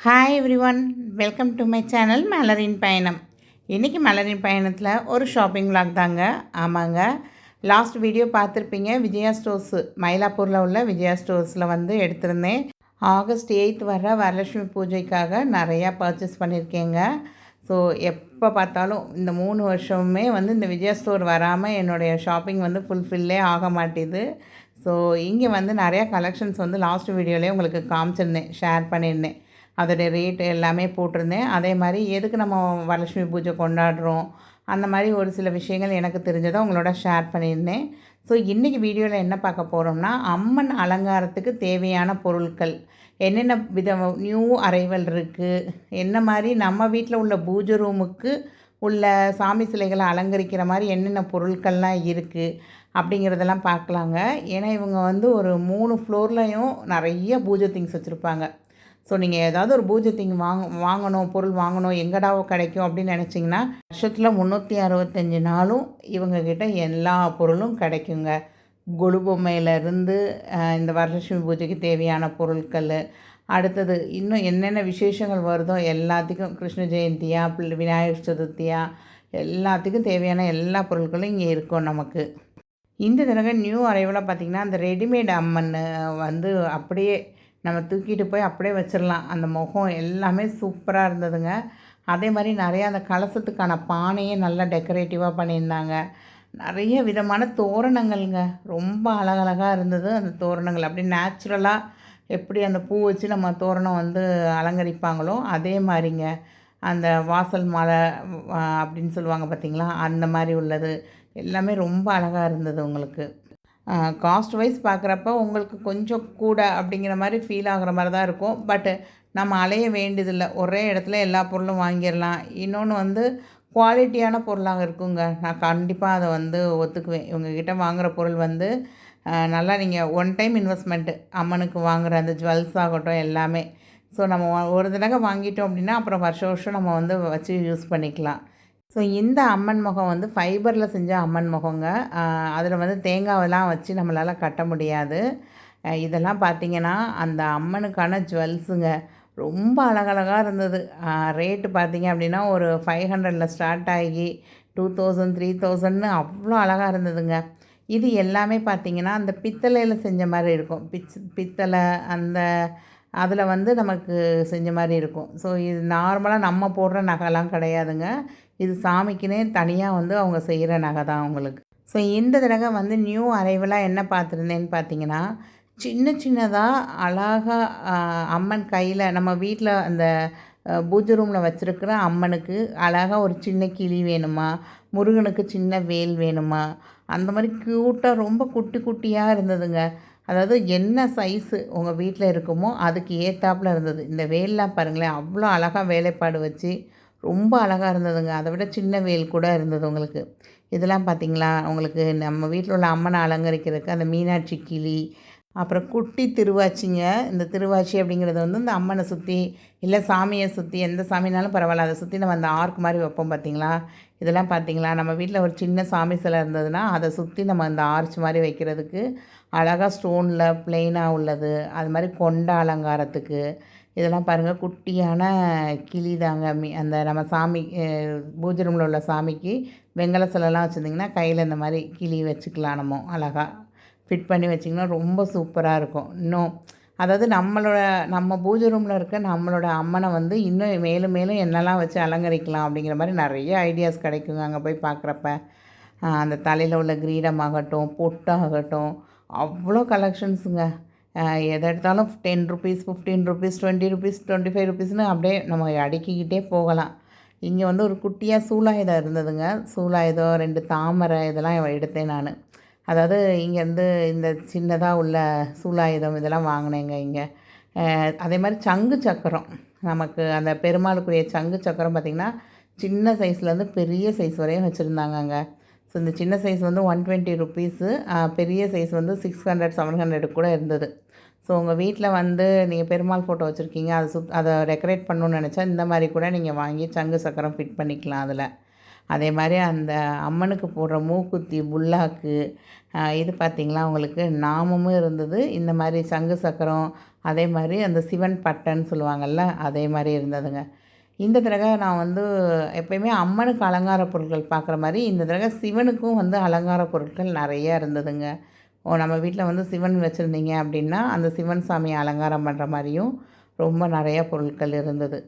Hi every one, welcome to my channel மலரின் பயணம். இன்றைக்கி மலரின் பயணத்தில் ஒரு ஷாப்பிங் விளாக் தாங்க. ஆமாங்க, லாஸ்ட் வீடியோ பார்த்துருப்பீங்க. விஜயா ஸ்டோர்ஸு மயிலாப்பூரில் உள்ள விஜயா ஸ்டோர்ஸில் வந்து எடுத்திருந்தேன். ஆகஸ்ட் 8 வர வரலட்சுமி பூஜைக்காக நிறையா பர்ச்சேஸ் பண்ணியிருக்கேங்க. ஸோ எப்போ பார்த்தாலும் இந்த 3 வருஷமுமே வந்து இந்த விஜயா ஸ்டோர் வராமல் என்னுடைய ஷாப்பிங் வந்து ஃபுல்ஃபில்லே ஆக மாட்டேது. ஸோ இங்கே வந்து நிறையா கலெக்ஷன்ஸ் வந்து லாஸ்ட் வீடியோலேயே உங்களுக்கு காமிச்சிருந்தேன், ஷேர் பண்ணியிருந்தேன். அதோடைய ரேட்டு எல்லாமே போட்டிருந்தேன். அதே மாதிரி எதுக்கு நம்ம வரலட்சுமி பூஜை கொண்டாடுறோம், அந்த மாதிரி ஒரு சில விஷயங்கள் எனக்கு தெரிஞ்சதை உங்களோட ஷேர் பண்ணியிருந்தேன். ஸோ இன்றைக்கி வீடியோவில் என்ன பார்க்க போகிறோம்னா, அம்மன் அலங்காரத்துக்கு தேவையான பொருட்கள் என்னென்ன நியூ அரைவல் இருக்குது, என்ன மாதிரி நம்ம வீட்டில் உள்ள பூஜை ரூமுக்கு உள்ள சாமி சிலைகளை அலங்கரிக்கிற மாதிரி என்னென்ன பொருட்கள்லாம் இருக்குது அப்படிங்கிறதெல்லாம் பார்க்கலாங்க. ஏன்னா இவங்க வந்து ஒரு 3 ஃப்ளோர்லேயும் நிறைய பூஜை திங்ஸ் வச்சுருப்பாங்க. ஸோ நீங்கள் ஏதாவது ஒரு பூஜை திங் வாங்கணும், பொருள் வாங்கணும், எங்கடா கிடைக்கும் அப்படின்னு நினச்சிங்கன்னா, வருஷத்தில் 365 நாளும் இவங்கக்கிட்ட எல்லா பொருளும் கிடைக்குங்க. கொலு பொம்மையிலேருந்து இந்த வரலட்சுமி பூஜைக்கு தேவையான பொருட்கள், அடுத்தது இன்னும் என்னென்ன விசேஷங்கள் வருதோ எல்லாத்துக்கும், கிருஷ்ண ஜெயந்தியா, விநாயகர் சதுர்த்தியா, எல்லாத்துக்கும் தேவையான எல்லா பொருட்களும் இங்கே இருக்கும் நமக்கு. இந்த தடவை நியூ அரைவலாக பார்த்திங்கன்னா, அந்த ரெடிமேட் அம்மன் வந்து அப்படியே நம்ம தூக்கிட்டு போய் அப்படியே வச்சிடலாம். அந்த முகம் எல்லாமே சூப்பராக இருந்ததுங்க. அதே மாதிரி நிறையா அந்த கலசத்துக்கான பானையே நல்லா டெக்கரேட்டிவாக பண்ணியிருந்தாங்க. நிறைய விதமான தோரணங்கள்ங்க, ரொம்ப அழகழகாக இருந்தது. அந்த தோரணங்கள் அப்படியே நேச்சுரலாக எப்படி அந்த பூ வச்சு நம்ம தோரணம் வந்து அலங்கரிப்பாங்களோ அதே மாதிரிங்க. அந்த வாசல் மாலை அப்படின்னு சொல்லுவாங்க பார்த்திங்களா, அந்த மாதிரி உள்ளது எல்லாமே ரொம்ப அழகாக இருந்தது. உங்களுக்கு காஸ்ட் வைஸ் பார்க்குறப்ப உங்களுக்கு கொஞ்சம் கூட அப்படிங்கிற மாதிரி ஃபீல் ஆகிற மாதிரி தான் இருக்கும். பட்டு நம்ம அலைய வேண்டியதில்லை, ஒரே இடத்துல எல்லா பொருளும் வாங்கிடலாம். இன்னொன்று வந்து குவாலிட்டியான பொருளாக இருக்குங்க. நான் கண்டிப்பாக அதை வந்து ஒத்துக்குவேன். இவங்கக்கிட்ட வாங்குகிற பொருள் வந்து நல்லா நீங்கள் ஒன் டைம் இன்வெஸ்ட்மெண்ட்டு, அம்மனுக்கு வாங்குகிற அந்த ஜுவல்ஸ் ஆகட்டும் எல்லாமே. ஸோ நம்ம ஒரு தடவை வாங்கிட்டோம் அப்படின்னா அப்புறம் வருஷம் வருஷம் நம்ம வந்து வச்சு யூஸ் பண்ணிக்கலாம். ஸோ இந்த அம்மன் முகம் வந்து ஃபைபரில் செஞ்ச அம்மன் முகங்க. அதில் வந்து தேங்காவெல்லாம் வச்சு நம்மளால் கட்ட முடியாது. இதெல்லாம் பார்த்திங்கன்னா அந்த அம்மனுக்கான ஜுவல்ஸுங்க. ரொம்ப அழகழகாக இருந்தது. ரேட்டு பார்த்திங்க அப்படின்னா ஒரு 500ல் ஸ்டார்ட் ஆகி 2000 3000ன்னு அவ்வளோ அழகாக இருந்ததுங்க. இது எல்லாமே பார்த்திங்கன்னா அந்த பித்தளையில் செஞ்ச மாதிரி இருக்கும். பித்தளை அந்த அதில் வந்து நமக்கு செஞ்ச மாதிரி இருக்கும். ஸோ இது நார்மலாக நம்ம போடுற நகைலாம் கிடையாதுங்க. இது சாமிக்குன்னே தனியாக வந்து அவங்க செய்கிற நகை தான் அவங்களுக்கு. ஸோ இந்த தடவை வந்து நியூ அரைவலாக என்ன பார்த்துருந்தேன்னு பார்த்தீங்கன்னா, சின்ன சின்னதாக அழகாக அம்மன் கையில் நம்ம வீட்டில் அந்த பூஜை ரூமில் வச்சுருக்கிற அம்மனுக்கு அழகாக ஒரு சின்ன கிளி வேணுமா, முருகனுக்கு சின்ன வேல் வேணுமா, அந்த மாதிரி க்யூட்டாக ரொம்ப குட்டி குட்டியாக இருந்ததுங்க. அதாவது என்ன சைஸு உங்கள் வீட்டில் இருக்குமோ அதுக்கு ஏற்றாப்புல இருந்தது. இந்த வேல்லாம் பாருங்களேன், அவ்வளோ அழகாக வேலைப்பாடு வச்சு ரொம்ப அழகாக இருந்ததுங்க. அதை விட சின்ன வேல் கூட இருந்தது உங்களுக்கு. இதெல்லாம் பார்த்திங்களா, உங்களுக்கு நம்ம வீட்டில் உள்ள அம்மனை அலங்கரிக்கிறதுக்கு அந்த மீனாட்சி கிளி, அப்புறம் குட்டி திருவாச்சிங்க. இந்த திருவாச்சி அப்படிங்கிறது வந்து இந்த அம்மனை சுற்றி, இல்லை சாமியை சுற்றி, எந்த சாமினாலும் பரவாயில்ல, அதை சுற்றி நம்ம அந்த ஆர்க் மாதிரி வைப்போம் பார்த்திங்களா. இதெல்லாம் பார்த்திங்களா, நம்ம வீட்டில் ஒரு சின்ன சாமி சிலை இருந்ததுன்னா அதை சுற்றி நம்ம அந்த ஆர்ச் மாதிரி வைக்கிறதுக்கு அழகாக ஸ்டோனில் ப்ளெயினாக உள்ளது. அது மாதிரி கொண்ட அலங்காரத்துக்கு இதெல்லாம் பாருங்கள், குட்டியான கிளி தாங்க. அந்த நம்ம சாமி பூஜை ரூமில் உள்ள சாமிக்கு வெங்கல சிலைலாம் வச்சுருந்திங்கன்னா கையில் இந்த மாதிரி கிளி வச்சுக்கலாம். நம்ம அழகாக ஃபிட் பண்ணி வச்சிங்கன்னா ரொம்ப சூப்பராக இருக்கும். இன்னும் அதாவது நம்ம பூஜை ரூமில் இருக்க நம்மளோட அம்மனை வந்து இன்னும் மேலும் மேலும் என்னெல்லாம் வச்சு அலங்கரிக்கலாம் அப்படிங்கிற மாதிரி நிறைய ஐடியாஸ் கிடைக்குங்க அங்கே போய் பார்க்குறப்ப. அந்த தலையில் உள்ள கிரீடமாகட்டும், பொட்டாகட்டும், அவ்வளோ கலெக்ஷன்ஸுங்க. எதை எடுத்தாலும் 10 ருபீஸ், 15 ருபீஸ், 20 ருபீஸ், 25 ருபீஸ்னு அப்படியே நம்ம அடுக்கிக்கிட்டே போகலாம். இங்கே வந்து ஒரு குட்டியாக சூலாயுதம் இருந்ததுங்க. சூலாயுதம், 2 தாமரை இதெல்லாம் எடுத்தேன் நான். அதாவது இங்கேருந்து இந்த சின்னதாக உள்ள சூலாயுதம் இதெல்லாம் வாங்கினேங்க இங்கே. அதே மாதிரி சங்கு சக்கரம், நமக்கு அந்த பெருமாளுக்குரிய சங்கு சக்கரம் பார்த்திங்கன்னா சின்ன சைஸ்லேருந்து பெரிய சைஸ் வரையும் வச்சுருந்தாங்கங்க. ஸோ இந்த சின்ன சைஸ் வந்து 120 ருபீஸு, பெரிய சைஸ் வந்து 600 700 கூட இருந்தது. ஸோ உங்கள் வீட்டில் வந்து நீங்கள் பெருமாள் ஃபோட்டோ வச்சுருக்கீங்க, அதை டெக்கரேட் பண்ணணுன்னு நினச்சா இந்த மாதிரி கூட நீங்கள் வாங்கி சங்கு சக்கரம் ஃபிட் பண்ணிக்கலாம் அதில். அதே மாதிரி அந்த அம்மனுக்கு போடுற மூக்குத்தி, புல்லாக்கு, இது பார்த்திங்களா உங்களுக்கு நாமமும் இருந்தது. இந்த மாதிரி சங்கு சக்கரம், அதே மாதிரி அந்த சிவன் பட்டைன்னு சொல்லுவாங்கள்ல, அதே மாதிரி இருந்ததுங்க. இந்த தடவை நான் வந்து எப்பயுமே அம்மனுக்கு அலங்கார பொருட்கள் பார்க்குற மாதிரி இந்த தடவை சிவனுக்கும் வந்து அலங்கார பொருட்கள் நிறையா இருந்ததுங்க. நம்ம வீட்டில் வந்து சிவன் வச்சுருந்தீங்க அப்படின்னா அந்த சிவன் சாமியை அலங்காரம் பண்ணுற மாதிரியும் ரொம்ப நிறையா பொருட்கள் இருந்தது.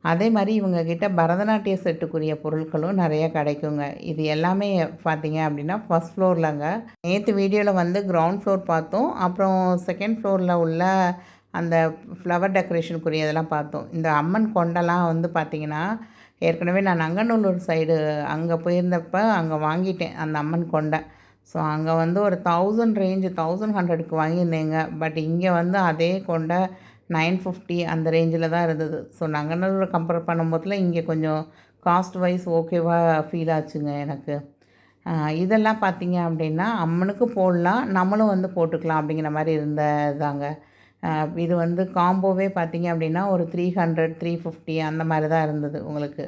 அதே மாதிரி இவங்கக்கிட்ட பரதநாட்டிய செட்டுக்குரிய பொருட்களும் நிறைய கிடைக்குங்க. இது எல்லாமே பார்த்தீங்க அப்படின்னா ஃபஸ்ட் ஃப்ளோர்லங்க. நேற்று வீடியோவில் வந்து கிரவுண்ட் ஃப்ளோர் பார்த்தோம். அப்புறம் செகண்ட் ஃப்ளோரில் உள்ள அந்த ஃப்ளவர் டெக்கரேஷனுக்குரிய இதெல்லாம் பார்த்தோம். இந்த அம்மன் கொண்டெல்லாம் வந்து பார்த்திங்கன்னா ஏற்கனவே நான் நங்கநல்லூர் சைடு அங்கே போயிருந்தப்போ அங்கே வாங்கிட்டேன் அந்த அம்மன் கொண்டை. ஸோ அங்கே வந்து ஒரு 1000 ரேஞ்சு 1100க்கு வாங்கியிருந்தேங்க. பட் இங்கே வந்து அதே கொண்டை 950 அந்த ரேஞ்சில் தான் இருந்தது. ஸோ நங்கநல்லூரை கம்பேர் பண்ணும்போதில் இங்கே கொஞ்சம் காஸ்ட் வைஸ் ஓகேவாக ஃபீல் ஆச்சுங்க எனக்கு. இதெல்லாம் பார்த்திங்க அப்படின்னா அம்மனுக்கு போடலாம், நம்மளும் வந்து போட்டுக்கலாம் அப்படிங்கிற மாதிரி இருந்ததாங்க. இது வந்து காம்போவே பார்த்திங்க அப்படின்னா ஒரு 300, 350 அந்த மாதிரி தான் இருந்தது உங்களுக்கு.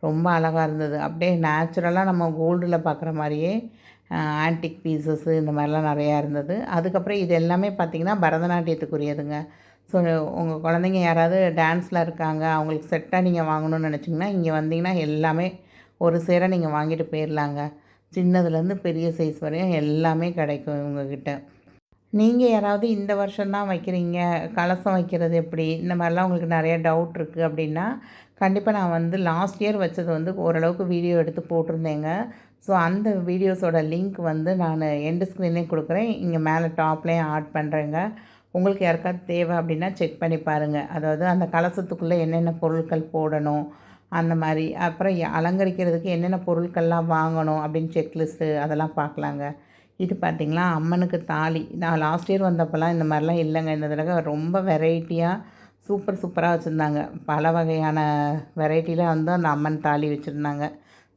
ரொம்ப அழகாக இருந்தது. அப்படியே நேச்சுரலாக நம்ம கோல்டில் பார்க்குற மாதிரியே ஆன்டிக் பீசஸ்ஸு இந்த மாதிரிலாம் நிறையா இருந்தது. அதுக்கப்புறம் இது எல்லாமே பார்த்திங்கன்னா பரதநாட்டியத்துக்குரியதுங்க. ஸோ உங்கள் குழந்தைங்க யாராவது டான்ஸில் இருக்காங்க, அவங்களுக்கு செட்டாக நீங்கள் வாங்கணும்னு நினச்சிங்கன்னா இங்கே வந்தீங்கன்னா எல்லாமே ஒரு சேர நீங்கள் வாங்கிட்டு போயிடலாங்க. சின்னதுலேருந்து பெரிய சைஸ் வரையும் எல்லாமே கிடைக்கும் இவங்கக்கிட்ட. நீங்கள் யாராவது இந்த வருஷம் தான் வைக்கிறீங்க, கலசம் வைக்கிறது எப்படி, இந்த மாதிரிலாம் உங்களுக்கு நிறைய டவுட் இருக்குது அப்படின்னா கண்டிப்பாக நான் வந்து லாஸ்ட் இயர் வச்சது வந்து ஓரளவுக்கு வீடியோ எடுத்து போட்டிருந்தேங்க. ஸோ அந்த வீடியோஸோட லிங்க் வந்து நான் எண்டு ஸ்க்ரீன்லேயும் கொடுக்குறேன், இங்கே மேலே டாப்லேயும் ஆட் பண்ணுறேங்க. உங்களுக்கு யாருக்காவது தேவை அப்படின்னா செக் பண்ணி பாருங்கள். அதாவது அந்த கலசத்துக்குள்ளே என்னென்ன பொருட்கள் போடணும் அந்த மாதிரி, அப்புறம் அலங்கரிக்கிறதுக்கு என்னென்ன பொருட்கள்லாம் வாங்கணும் அப்படின்னு செக்லிஸ்ட்டு அதெல்லாம் பார்க்கலாங்க. இது பார்த்திங்களா அம்மனுக்கு தாலி. நான் லாஸ்ட் இயர் வந்தப்போலாம் இந்த மாதிரிலாம் இல்லைங்க. இந்த தடவை ரொம்ப வெரைட்டியாக சூப்பராக வச்சுருந்தாங்க. பல வகையான வெரைட்டியில் வந்து அந்த அம்மன் தாலி வச்சுருந்தாங்க.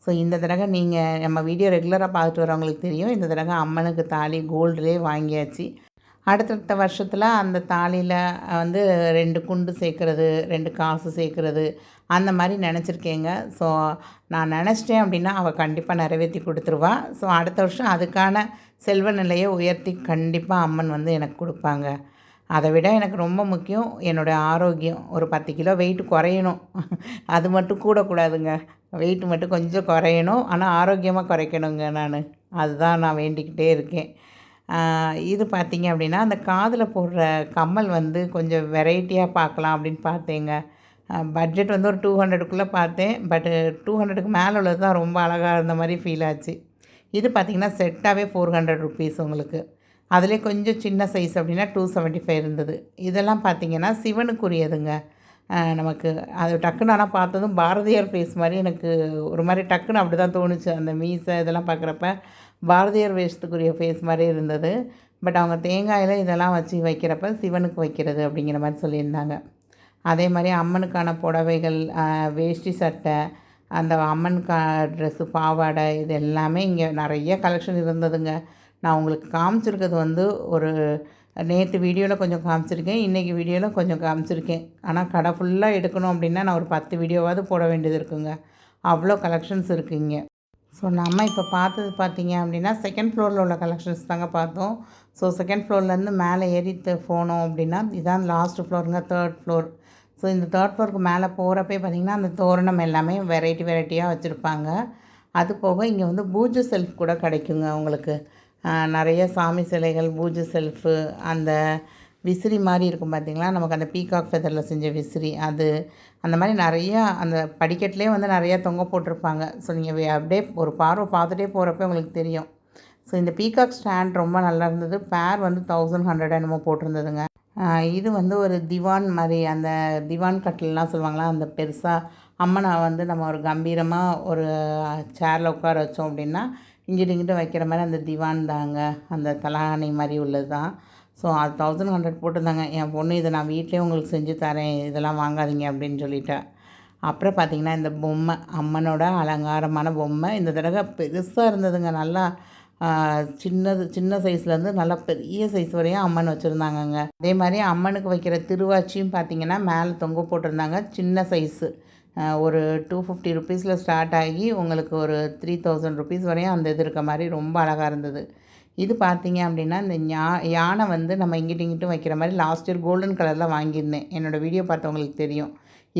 ஸோ இந்த தடவை நீங்கள் நம்ம வீடியோ ரெகுலராக பார்த்துட்டு வரவங்களுக்கு தெரியும், இந்த தடவை அம்மனுக்கு தாலி கோல்டுலேயே வாங்கியாச்சு. அடுத்தடுத்த வருஷத்தில் அந்த தாலியில் வந்து 2 குண்டு சேர்க்குறது, 2 காசு சேர்க்குறது அந்த மாதிரி நினச்சிருக்கேங்க. ஸோ நான் நினச்சிட்டேன் அப்படின்னா அவள் கண்டிப்பாக நிறைவேற்றி கொடுத்துருவா. ஸோ அடுத்த வருஷம் அதுக்கான செல்வ நிலையை உயர்த்தி கண்டிப்பாக அம்மன் வந்து எனக்கு கொடுப்பாங்க. அதை விட எனக்கு ரொம்ப முக்கியம் என்னோடய ஆரோக்கியம். ஒரு 10 கிலோ வெயிட் குறையணும். அது மட்டும் கூடக்கூடாதுங்க. வெயிட் மட்டும் கொஞ்சம் குறையணும், ஆனால் ஆரோக்கியமாக குறைக்கணுங்க நான். அதுதான் நான் வேண்டிக்கிட்டே இருக்கேன். இது பார்த்திங்க அப்படின்னா அந்த காதில் போடுற கம்மல் வந்து கொஞ்சம் வெரைட்டியாக பார்க்கலாம் அப்படின்னு பார்த்தேங்க. பட்ஜெட் வந்து ஒரு 200க்குள்ளே பார்த்தேன். பட்டு 200க்கு மேலே உள்ளது தான் ரொம்ப அழகாக இருந்த மாதிரி ஃபீல் ஆச்சு. இது பார்த்திங்கன்னா செட்டாகவே 400 ருபீஸ் உங்களுக்கு. அதிலே கொஞ்சம் சின்ன சைஸ் அப்படின்னா 275 இருந்தது. இதெல்லாம் பார்த்திங்கன்னா சிவனுக்குரியதுங்க. நமக்கு அது டக்குன்னு ஆனால் பார்த்ததும் பாரதியார் ஃபேஸ் மாதிரி எனக்கு ஒரு மாதிரி டக்குன்னு அப்படி தான் தோணுச்சு. அந்த மீசை இதெல்லாம் பார்க்குறப்ப பாரதியார் வேஷத்துக்குரிய ஃபேஸ் மாதிரி இருந்தது. பட் அவங்க தேங்காயில் இதெல்லாம் வச்சு வைக்கிறப்ப சிவனுக்கு வைக்கிறது அப்படிங்கிற மாதிரி சொல்லியிருந்தாங்க. அதே மாதிரி அம்மனுக்கான புடவைகள், வேஷ்டி சட்டை, அந்த அம்மனுக்கா ட்ரெஸ்ஸு, பாவாடை இது எல்லாமே இங்கே நிறைய கலெக்ஷன் இருந்ததுங்க. நான் உங்களுக்கு காமிச்சிருக்கிறது வந்து ஒரு நேற்று வீடியோவில் கொஞ்சம் காமிச்சிருக்கேன், இன்றைக்கி வீடியோவில் கொஞ்சம் காமிச்சிருக்கேன். ஆனால் கடை ஃபுல்லாக எடுக்கணும் அப்படின்னா நான் ஒரு 10 வீடியோவாவது போட வேண்டியது இருக்குங்க. அவ்வளோ கலெக்ஷன்ஸ் இருக்குது இங்கே. ஸோ நம்ம இப்போ பார்த்தது பார்த்திங்க அப்படின்னா செகண்ட் ஃப்ளோரில் உள்ள கலெக்ஷன்ஸ் தாங்க பார்த்தோம். ஸோ செகண்ட் ஃப்ளோர்லேருந்து மேலே ஏறி போனோம் அப்படின்னா இதுதான் லாஸ்ட் ஃப்ளோருங்க, 3rd ஃப்ளோர். ஸோ இந்த 3rd ஃப்ளோருக்கு மேலே போகிறப்பே பார்த்திங்கன்னா அந்த தோரணம் எல்லாமே வெரைட்டியாக வச்சுருப்பாங்க. அது போக இங்கே வந்து பூஜை செல்ஃப் கூட கிடைக்குங்க உங்களுக்கு. நிறைய சாமி சிலைகள், பூஜை செல்ஃபு, அந்த விசிறி மாதிரி இருக்கும் பார்த்திங்களா, நமக்கு அந்த பீகாக் ஃபெதரில் செஞ்ச விசிறி அது, அந்த மாதிரி நிறையா அந்த படிக்கட்டிலே வந்து நிறையா தொங்க போட்டிருப்பாங்க. ஸோ நீங்கள் அப்படியே ஒரு பார்வை பார்த்துட்டே போகிறப்ப உங்களுக்கு தெரியும். ஸோ இந்த பீகாக் ஸ்டாண்ட் ரொம்ப நல்லா இருந்தது. பேர் வந்து 1100 என்னமோ போட்டிருந்ததுங்க. இது வந்து ஒரு திவான் மாதிரி, அந்த திவான் கட்டிலெலாம் சொல்லுவாங்களா, அந்த பெருசாக அம்மனை வந்து நம்ம ஒரு கம்பீரமாக ஒரு சேரில் உட்கார வச்சோம் அப்படின்னா இங்கிட்டு இங்கிட்டு வைக்கிற மாதிரி அந்த திவான் தாங்க, அந்த தலாணி மாதிரி உள்ளது தான். ஸோ அது 1100 போட்டிருந்தாங்க. என் பொண்ணு இதை நான் வீட்டிலே உங்களுக்கு செஞ்சு தரேன், இதெல்லாம் வாங்காதீங்க அப்படின்னு சொல்லிட்டேன். அப்புறம் பார்த்திங்கன்னா இந்த பொம்மை, அம்மனோட அலங்காரமான பொம்மை இந்த தடவை பெருசாக இருந்ததுங்க. நல்லா சின்ன சைஸ்லேருந்து நல்லா பெரிய சைஸ் வரையும் அம்மன் வச்சுருந்தாங்கங்க. அதே மாதிரி அம்மனுக்கு வைக்கிற திருவாச்சியும் பார்த்திங்கன்னா மேலே தொங்க போட்டிருந்தாங்க. சின்ன சைஸு ஒரு 250 ருபீஸில் ஸ்டார்ட் ஆகி உங்களுக்கு ஒரு 3000 ருபீஸ் வரையும் அந்த இது இருக்க மாதிரி ரொம்ப அழகாக இருந்தது. இது பார்த்திங்க அப்படின்னா இந்த யானை வந்து நம்ம இங்கிட்டும் இங்கிட்டும் வைக்கிற மாதிரி லாஸ்ட் இயர் கோல்டன் கலரில் வாங்கியிருந்தேன். என்னோடய வீடியோ பார்த்தவங்களுக்கு தெரியும்.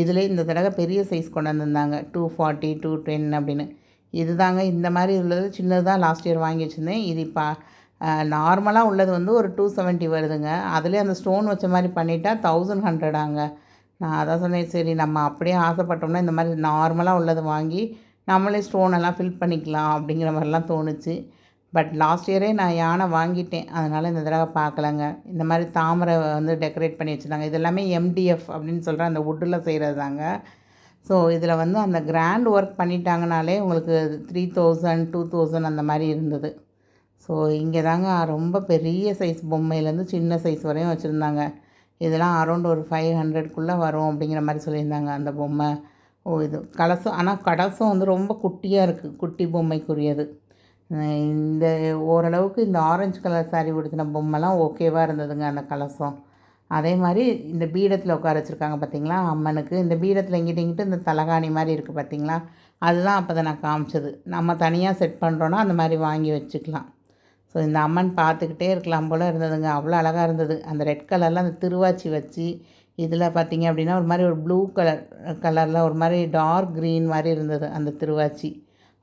இதில் இந்த தடவை பெரிய சைஸ் கொண்டு வந்திருந்தாங்க 240 210 அப்படின்னு. இது தாங்க இந்த மாதிரி உள்ளது சின்னது தான் லாஸ்ட் இயர் வாங்கி வச்சுருந்தேன். இது இப்போ நார்மலாக உள்ளது வந்து ஒரு 270 வருதுங்க. அதிலே அந்த ஸ்டோன் வச்ச மாதிரி பண்ணிட்டா 1100 நான் அதான் சொன்னேன், சரி நம்ம அப்படியே ஆசைப்பட்டோம்னா இந்த மாதிரி நார்மலாக உள்ளது வாங்கி நம்மளே ஸ்டோனெல்லாம் ஃபில் பண்ணிக்கலாம் அப்படிங்கிற மாதிரிலாம் தோணுச்சு. பட் லாஸ்ட் இயரே நான் யானை வாங்கிட்டேன். அதனால் இந்த தடவை பார்க்கலங்க. இந்த மாதிரி தாமரை வந்து டெக்கரேட் பண்ணி வச்சுருந்தாங்க. இது எல்லாமே MDF அப்படின்னு சொல்கிற அந்த வுட்டில் செய்கிறது தாங்க. ஸோ இதில் வந்து அந்த கிராண்ட் ஒர்க் பண்ணிட்டாங்கனாலே உங்களுக்கு 3000 2000 அந்த மாதிரி இருந்தது. ஸோ இங்கே தாங்க ரொம்ப பெரிய சைஸ் பொம்மையிலேருந்து சின்ன சைஸ் வரையும் வச்சுருந்தாங்க. இதெல்லாம் அரௌண்ட் ஒரு 500க்குள்ளே வரும் அப்படிங்கிற மாதிரி சொல்லியிருந்தாங்க அந்த பொம்மை. இது கலசம், ஆனால் கலசம் வந்து ரொம்ப குட்டியாக இருக்குது, குட்டி பொம்மைக்குரியது. இந்த ஓரளவுக்கு இந்த ஆரஞ்சு கலர் சாரீ உடுத்தின பொம்மைலாம் ஓகேவாக இருந்ததுங்க அந்த கலசம். அதே மாதிரி இந்த பீடத்தில் உட்கார வச்சுருக்காங்க பார்த்திங்களா அம்மனுக்கு. இந்த பீடத்தில் இங்கிட்டு இந்த தலகாணி மாதிரி இருக்குது பார்த்திங்களா, அதுதான் அப்போ தான் நான் காமிச்சது. நம்ம தனியாக செட் பண்ணுறோன்னா அந்த மாதிரி வாங்கி வச்சுக்கலாம். ஸோ இந்த அம்மன் பார்த்துக்கிட்டே இருக்கலாம் போல் இருந்ததுங்க. அவ்வளோ அழகாக இருந்தது. அந்த ரெட் கலரில் அந்த திருவாச்சி வச்சு இதில் பார்த்திங்க அப்படின்னா ஒரு மாதிரி ஒரு ப்ளூ கலரில் ஒரு மாதிரி டார்க் க்ரீன் மாதிரி இருந்தது அந்த திருவாச்சி.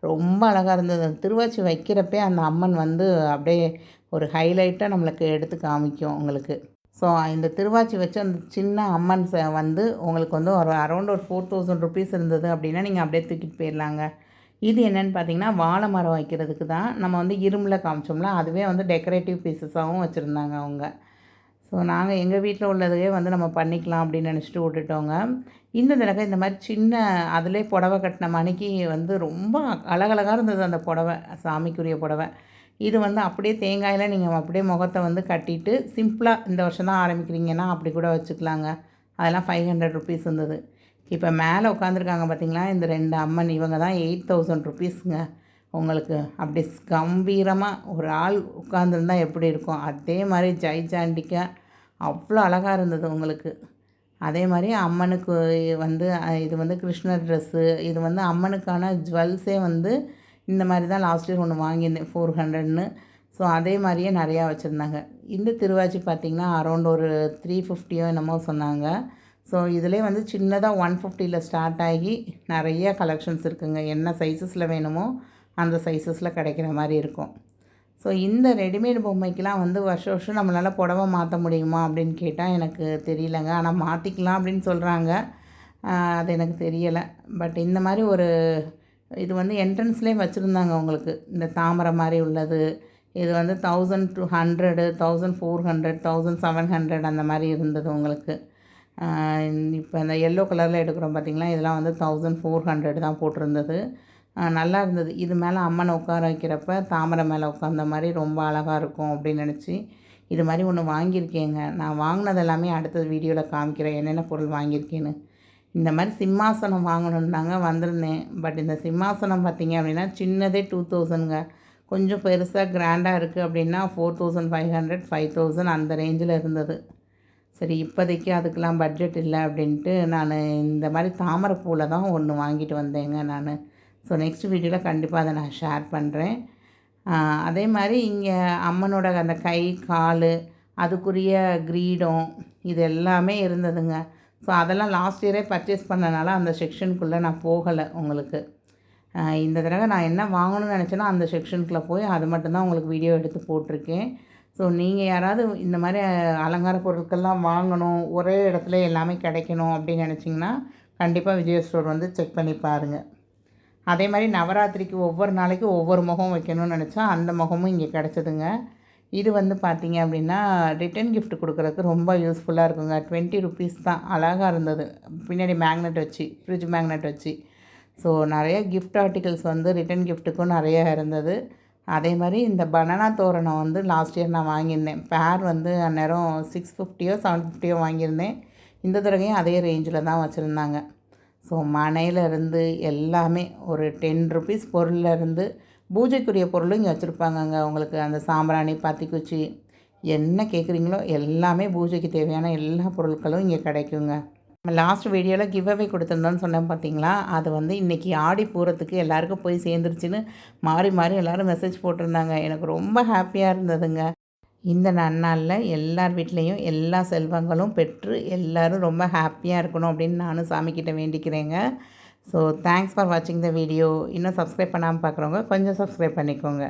ரொம்ப அழகாக இருந்தது. அந்த திருவாச்சி வைக்கிறப்பே அந்த அம்மன் வந்து அப்படியே ஒரு ஹைலைட்டாக நம்மளுக்கு எடுத்து காமிக்கும் உங்களுக்கு. ஸோ இந்த திருவாச்சி வச்சு அந்த சின்ன அம்மன் வந்து உங்களுக்கு வந்து ஒரு அரௌண்ட் ஒரு 4000 ருபீஸ் இருந்தது அப்படின்னா நீங்கள் அப்படியே தூக்கிட்டு போயிடலாங்க. இது என்னென்னு பார்த்தீங்கன்னா வாழை மரம் வைக்கிறதுக்கு தான். நம்ம வந்து இரும்பில் காமிச்சோம்ல, அதுவே வந்து டெக்கரேட்டிவ் பீசஸாகவும் வச்சுருந்தாங்க அவங்க. ஸோ நாங்கள் எங்கள் வீட்டில் உள்ளதையே வந்து நம்ம பண்ணிக்கலாம் அப்படின்னு நினச்சிட்டு விட்டுட்டோங்க. இந்த தடவை இந்த மாதிரி சின்ன அதிலே புடவை கட்டின மணிக்கு வந்து ரொம்ப அழகழகாக இருந்தது அந்த புடவை, சாமிக்குரிய புடவை. இது வந்து அப்படியே தேங்காயில் நீங்கள் அப்படியே முகத்தை வந்து கட்டிட்டு சிம்பிளாக இந்த வருஷம் தான் ஆரம்பிக்கிறீங்கன்னா அப்படி கூட வச்சுக்கலாங்க. அதெல்லாம் 500 ருபீஸ் இருந்தது. இப்போ மேலே உட்காந்துருக்காங்க பார்த்திங்களா இந்த 2 அம்மன், இவங்க தான் 8000 ருபீஸுங்க. உங்களுக்கு அப்படி கம்பீரமாக ஒரு ஆள் உட்காந்துருந்தா எப்படி இருக்கும் அதே மாதிரி ஜைஜாண்டிக்காக அவ்வளோ அழகாக இருந்தது உங்களுக்கு. அதே மாதிரி அம்மனுக்கு வந்து இது வந்து கிருஷ்ணர் ட்ரெஸ்ஸு, இது வந்து அம்மனுக்கான ஜுவல்ஸே வந்து இந்த மாதிரி தான் லாஸ்ட் இயர் ஒன்று வாங்கியிருந்தேன் 400ன்னு. ஸோ அதே மாதிரியே நிறையா வச்சுருந்தாங்க. இந்த திருவாச்சி பார்த்திங்கன்னா அரௌண்ட் ஒரு 350 என்னமோ சொன்னாங்க. ஸோ இதிலே வந்து சின்னதாக 150ல் ஸ்டார்ட் ஆகி நிறைய கலெக்ஷன்ஸ் இருக்குதுங்க. என்ன சைஸஸில் வேணுமோ அந்த சைஸஸில் கிடைக்கிற மாதிரி இருக்கும். ஸோ இந்த ரெடிமேட் பொம்மைக்கெலாம் வந்து வருஷம் நம்மளால் புடவை மாற்ற முடியுமா அப்படின்னு கேட்டால் எனக்கு தெரியலங்க. ஆனால் மாற்றிக்கலாம் அப்படின்னு சொல்கிறாங்க. அது எனக்கு தெரியலை. பட் இந்த மாதிரி ஒரு இது வந்து என்ட்ரன்ஸ்லேயே வச்சுருந்தாங்க உங்களுக்கு. இந்த தாமரை மாதிரி உள்ளது இது வந்து 1200 1400 1700 அந்த மாதிரி இருந்தது உங்களுக்கு. இப்போ இந்த எல்லோ கலரில் எடுக்கிறோம் பார்த்திங்களா, இதெல்லாம் வந்து 1400 தான் போட்டிருந்தது. நல்லா இருந்தது. இது மேலே அம்மனை உட்கார வைக்கிறப்ப தாமரை மேலே உட்காந்த மாதிரி ரொம்ப அழகாக இருக்கும் அப்படின்னு நினச்சி இது மாதிரி ஒன்று வாங்கியிருக்கேங்க. நான் வாங்கினது எல்லாமே அடுத்த வீடியோவில் காமிக்கிறேன் என்னென்ன பொருள் வாங்கியிருக்கேன்னு. இந்த மாதிரி சிம்மாசனம் வாங்கணுன்னு தாங்க வந்திருந்தேன். பட் இந்த சிம்மாசனம் பார்த்திங்க அப்படின்னா சின்னதே 2000ங்க. கொஞ்சம் பெருசாக கிராண்டாக இருக்குது அப்படின்னா 4500 5000 அந்த ரேஞ்சில் இருந்தது. சரி இப்போதைக்கு அதுக்கெலாம் பட்ஜெட் இல்லை அப்படின்ட்டு நான் இந்த மாதிரி தாமரை பூவில் தான் ஒன்று வாங்கிட்டு வந்தேங்க நான். ஸோ நெக்ஸ்ட் வீடியோவில் கண்டிப்பாக அதை நான் ஷேர் பண்ணுறேன். அதே மாதிரி இங்கே அம்மனோட அந்த கை கால் அதுக்குரிய கிரீடம் இது எல்லாமே இருந்ததுங்க. ஸோ அதெல்லாம் லாஸ்ட் இயரே பர்ச்சேஸ் பண்ணனால அந்த செக்ஷனுக்குள்ளே நான் போகலை உங்களுக்கு. இந்த தடவை நான் என்ன வாங்கணும்னு நினச்சேன்னா அந்த செக்ஷனுக்குள்ளே போய் அது மட்டும்தான் உங்களுக்கு வீடியோ எடுத்து போட்டிருக்கேன். ஸோ நீங்கள் யாராவது இந்த மாதிரி அலங்கார பொருட்கள்லாம் வாங்கணும், ஒரே இடத்துல எல்லாமே கிடைக்கணும் அப்படின்னு நினச்சிங்கன்னா கண்டிப்பாக விஜயா ஸ்டோர் வந்து செக் பண்ணி பாருங்கள். அதே மாதிரி நவராத்திரிக்கு ஒவ்வொரு நாளைக்கு ஒவ்வொரு முகம் வைக்கணும்னு நினச்சா அந்த முகமும் இங்கே கிடச்சிதுங்க. இது வந்து பார்த்திங்க அப்படின்னா ரிட்டன் கிஃப்ட் கொடுக்குறதுக்கு ரொம்ப யூஸ்ஃபுல்லாக இருக்குங்க. 20 ருபீஸ் தான். அழகாக இருந்தது. பின்னாடி மேக்னெட் வச்சு, ஃப்ரிட்ஜ் மேக்னெட் வச்சு. ஸோ நிறைய கிஃப்ட் ஆர்டிகல்ஸ் வந்து ரிட்டன் கிஃப்ட்டுக்கும் நிறையா இருந்தது. அதே மாதிரி இந்த பனானா தோரணம் வந்து லாஸ்ட் இயர் நான் வாங்கியிருந்தேன். பேர் வந்து அந்நேரம் 650 750 வாங்கியிருந்தேன். இந்த தடவையும் அதே ரேஞ்சில் தான் வச்சுருந்தாங்க. ஸோ மனையிலேருந்து எல்லாமே ஒரு 10 ருபீஸ் பொருள்லேருந்து பூஜைக்குரிய பொருளும் இங்கே வச்சுருப்பாங்கங்க. உங்களுக்கு அந்த சாம்பிராணி, பத்திக்குச்சி என்ன கேட்குறீங்களோ எல்லாமே பூஜைக்கு தேவையான எல்லா பொருட்களும் இங்கே கிடைக்குங்க. நம்ம லாஸ்ட் வீடியோவில் கிவ் அவே கொடுத்துருந்தோன்னு சொன்னேன் பார்த்தீங்களா, அது வந்து இன்றைக்கி ஆடி பூரத்துக்கு எல்லாருக்கும் போய் சேர்ந்துருச்சுன்னு மாறி மாறி எல்லோரும் மெசேஜ் போட்டிருந்தாங்க. எனக்கு ரொம்ப ஹாப்பியாக இருந்ததுங்க. இந்த நன்னாளில் எல்லார் வீட்லேயும் எல்லா செல்வங்களும் பெற்று எல்லோரும் ரொம்ப ஹாப்பியாக இருக்கணும் அப்படின்னு நானும் சாமிக்கிட்ட வேண்டிக்கிறேங்க. ஸோ தேங்க்ஸ் ஃபார் வாட்சிங் த வீடியோ. இன்னும் சப்ஸ்கிரைப் பண்ணாமல் பார்க்குறவங்க கொஞ்சம் சப்ஸ்கிரைப் பண்ணிக்கோங்க.